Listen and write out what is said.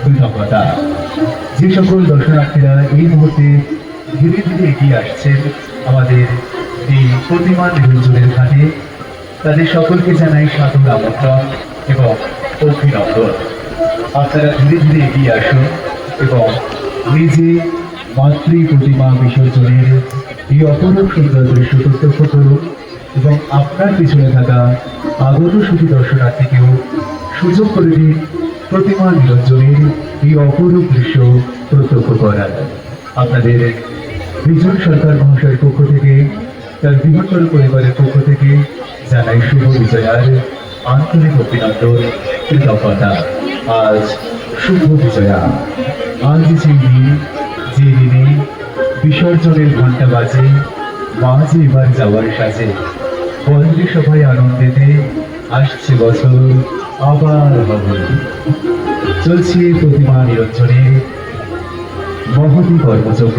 কৃতজ্ঞতা। যে সকল দর্শনার্থীরা এই মুহূর্তে ধীরে ধীরে এগিয়ে আসছেন আমাদের এই প্রতিমা নিরঞ্জনের ঘাটে, তাদের সকলকে জানাই সাদর আমন্ত্রণ এবং অভিনন্দন। আপনারা ধীরে ধীরে এগিয়ে আসুন এবং নিজে মাতৃ প্রতিমা বিসর্জনের এই অপরূপ সুন্দর দৃশ্য প্রত্যক্ষ করুন এবং আপনার পিছনে থাকা আগত সুখী দর্শনার্থীকেও সুযোগ করে দিন প্রতিমা নিরঞ্জনের এই অপরূপ দৃশ্য প্রত্যক্ষ করার। আপনাদের বিজন সরকার মহাশয়ের পক্ষ থেকে, তার বৃহত্তর পরিবারের পক্ষ থেকে জানাই শুভ বিজয়ার আন্তরিক অভিনন্দন, কৃতজ্ঞতা। আজ শুভ বিজয়া। আজ সেই দিন, যে দিনে বিসর্জনের ঘণ্টা বাজে, মা যে এবার যাওয়ার সাজে। বন্দী সভায় আনন্দেতে আসছে বছর আবার হবে। চলছে প্রতিমা নিরঞ্জনের মহতী কর্মযজ্ঞ।